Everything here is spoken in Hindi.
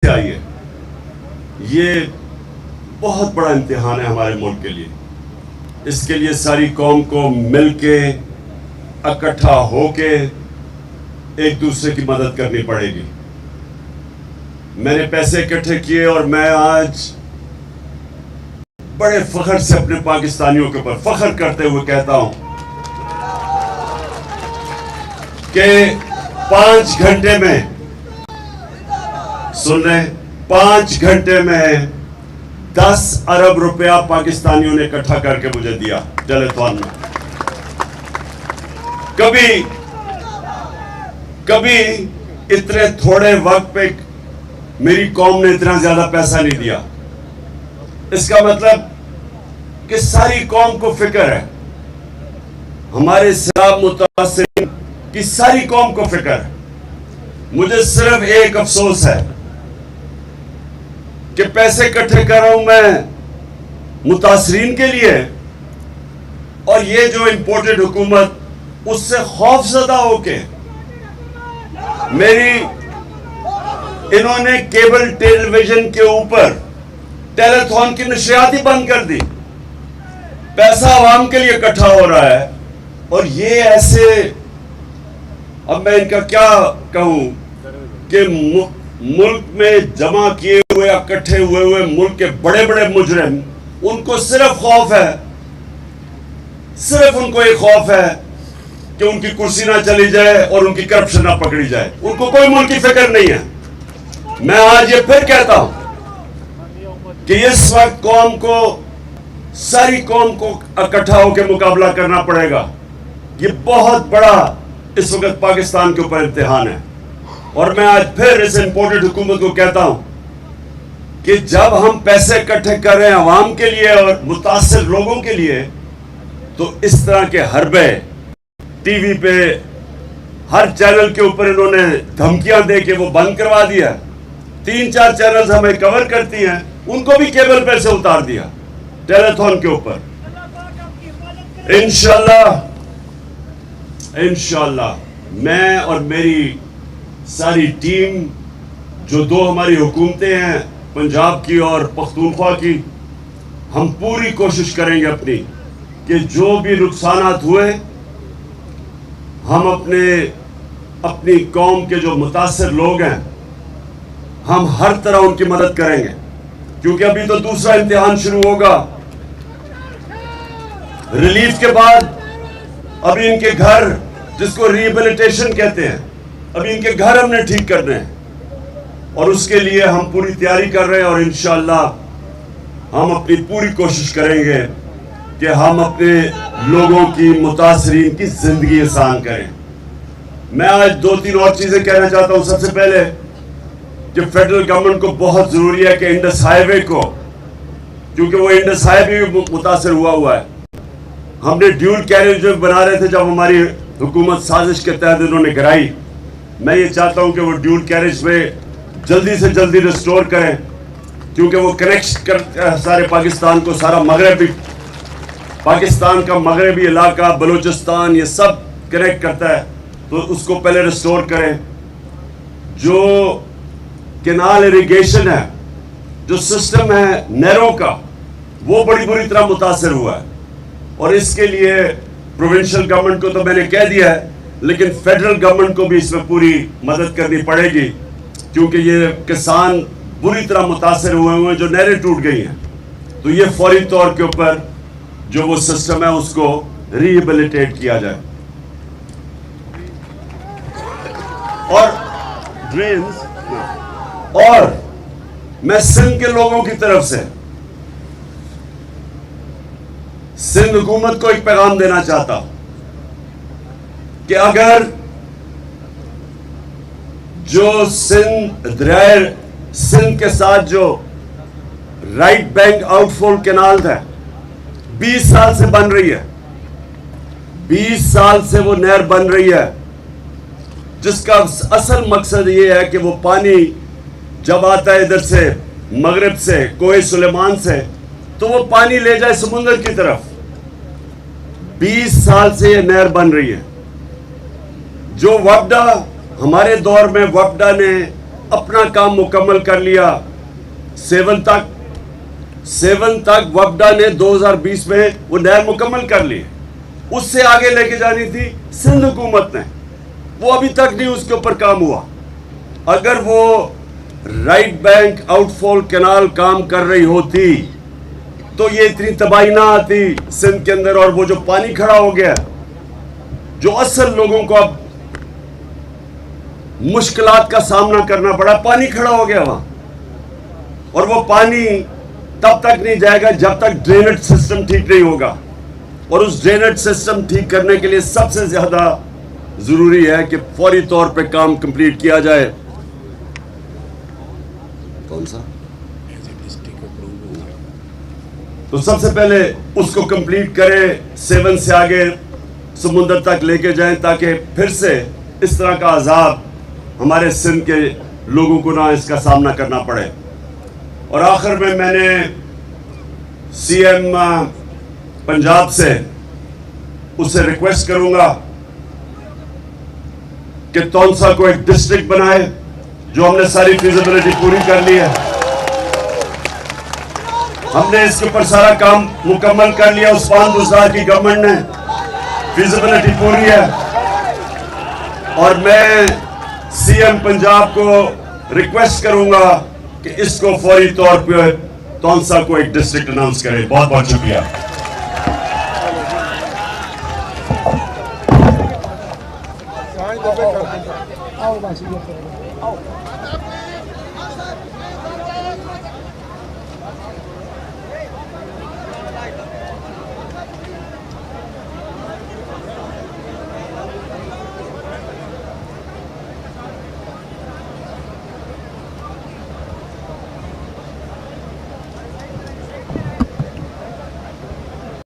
आई है। ये बहुत बड़ा इम्तिहान है हमारे मुल्क के लिए। इसके लिए सारी कौम को मिलके इकट्ठा होके एक दूसरे की मदद करनी पड़ेगी। मैंने पैसे इकट्ठे किए और मैं आज बड़े फख्र से अपने पाकिस्तानियों के ऊपर फख्र करते हुए कहता हूं कि 5 घंटे में, सुन रहे, 5 घंटे में 10 अरब रुपया पाकिस्तानियों ने इकट्ठा करके मुझे दिया टेलीथॉन में। कभी इतने थोड़े वक्त पे मेरी कौम ने इतना ज्यादा पैसा नहीं दिया। इसका मतलब कि सारी कौम को फिक्र है, हमारे सैलाब मुतासिरीन की सारी कौम को फिक्र है। मुझे सिर्फ एक अफसोस है कि पैसे इकट्ठे कर रहा हूं मैं मुतासरीन के लिए, और ये जो इंपोर्टेड हुकूमत उससे खौफजदा होके इन्होंने केबल टेलीविजन के ऊपर टेलीथॉन की नशरियात ही बंद कर दी। पैसा आवाम के लिए इकट्ठा हो रहा है और ये ऐसे, अब मैं इनका क्या कहूं कि मुल्क में जमा किए हुए इकट्ठे हुए मुल्क के बड़े बड़े मुजरिम, उनको सिर्फ खौफ है, सिर्फ उनको एक खौफ है कि उनकी कुर्सी ना चली जाए और उनकी करप्शन ना पकड़ी जाए। उनको कोई मुल्क की फिक्र नहीं है। मैं आज ये फिर कहता हूं कि इस वक्त कौम को, सारी कौम को इकट्ठा होकर मुकाबला करना पड़ेगा। ये बहुत बड़ा इस वक्त पाकिस्तान के ऊपर इम्तिहान है। और मैं आज फिर इस इंपोर्टेड हुकूमत को कहता हूं कि जब हम पैसे इकट्ठे कर रहे हैं अवाम के लिए और मुतासिर लोगों के लिए, तो इस तरह के हरबे टीवी पे हर चैनल के ऊपर इन्होंने धमकियां दे के वो बंद करवा दिया। 3-4 चैनल हमें कवर करती हैं, उनको भी केबल पे से उतार दिया टेलीथॉन के ऊपर। इंशाल्लाह मैं और मेरी सारी टीम, जो 2 हमारी हुकूमतें हैं, पंजाब की और पख्तूनख्वा की, हम पूरी कोशिश करेंगे अपनी कि जो भी नुकसानात हुए हम अपनी कौम के जो मुतासिर लोग हैं, हम हर तरह उनकी मदद करेंगे। क्योंकि अभी तो दूसरा इम्तिहान शुरू होगा। रिलीफ के बाद अभी इनके घर, जिसको रिहेबिलिटेशन कहते हैं, अभी इनके घर हमने ठीक करने हैं और उसके लिए हम पूरी तैयारी कर रहे हैं। और इंशाअल्लाह हम अपनी पूरी कोशिश करेंगे कि हम अपने लोगों की, मुतासरीन की जिंदगी आसान करें। मैं आज 2-3 और चीजें कहना चाहता हूं। सबसे पहले कि फेडरल गवर्नमेंट को बहुत जरूरी है कि इंडस हाईवे को, क्योंकि वो इंडस हाईवे भी मुतासर हुआ है। हमने ड्यूल कैरेज बना रहे थे जब हमारी हुकूमत साजिश के तहत इन्होंने कराई। मैं ये चाहता हूं कि वो ड्यूल कैरेज में जल्दी से जल्दी रिस्टोर करें, क्योंकि वो कनेक्ट कर सारे पाकिस्तान को, सारा मगरबी पाकिस्तान का मगरबी इलाका, बलूचिस्तान, ये सब कनेक्ट करता है। तो उसको पहले रिस्टोर करें। जो केनाल इरिगेशन है, जो सिस्टम है नहरों का, वो बड़ी बुरी तरह मुतासर हुआ है। और इसके लिए प्रोविंशियल गवर्नमेंट को तो मैंने कह दिया है, लेकिन फेडरल गवर्नमेंट को भी इसमें पूरी मदद करनी पड़ेगी, क्योंकि ये किसान बुरी तरह मुतासर हुए हैं, जो नहरें टूट गई हैं। तो ये फौरी तौर के ऊपर जो वो सिस्टम है उसको रिहेबिलिटेट किया जाए। और ड्रेन्स, और मैं सिंध के लोगों की तरफ से सिंध हुकूमत को एक पैगाम देना चाहता हूं कि अगर जो सिंध के साथ जो राइट बैंक आउटफॉल कैनाल था, 20 साल से बन रही है, 20 साल से वो नहर बन रही है, जिसका असल मकसद ये है कि वो पानी जब आता है इधर से, मगरिब से, कोहे सुलेमान से, तो वो पानी ले जाए समुद्र की तरफ। 20 साल से ये नहर बन रही है। जो वफदा, हमारे दौर में वफदा ने अपना काम मुकम्मल कर लिया। सेवन तक वफदा ने 2020 में वो नहर मुकम्मल कर ली। उससे आगे लेके जानी थी सिंध हुकूमत ने, वो अभी तक नहीं उसके ऊपर काम हुआ। अगर वो राइट बैंक आउटफॉल कैनाल काम कर रही होती तो ये इतनी तबाही ना आती सिंध के अंदर। और वो जो पानी खड़ा हो गया, जो असल लोगों को अब मुश्किलात का सामना करना पड़ा, पानी खड़ा हो गया वहां। और वो पानी तब तक नहीं जाएगा जब तक ड्रेनेज सिस्टम ठीक नहीं होगा। और उस ड्रेनेज सिस्टम ठीक करने के लिए सबसे ज्यादा जरूरी है कि फौरी तौर पे काम कंप्लीट किया जाए। कौन सा? तो सबसे पहले उसको कंप्लीट करें, 7 से आगे समुंदर तक लेके जाएं, ताकि फिर से इस तरह का अजाब हमारे सिंध के लोगों को ना इसका सामना करना पड़े। और आखिर में मैंने सीएम पंजाब से उससे रिक्वेस्ट करूंगा कि तौंसा को एक डिस्ट्रिक्ट बनाए, जो हमने सारी फिजिबिलिटी पूरी कर ली है। हमने इसके ऊपर सारा काम मुकम्मल कर लिया। उस्मान बुज़दार की गवर्नमेंट ने फिजिबिलिटी पूरी है। और मैं सीएम पंजाब को रिक्वेस्ट करूंगा कि इसको फौरी तौर पे तौंसा को एक डिस्ट्रिक्ट अनाउंस करें। बहुत बहुत शुक्रिया।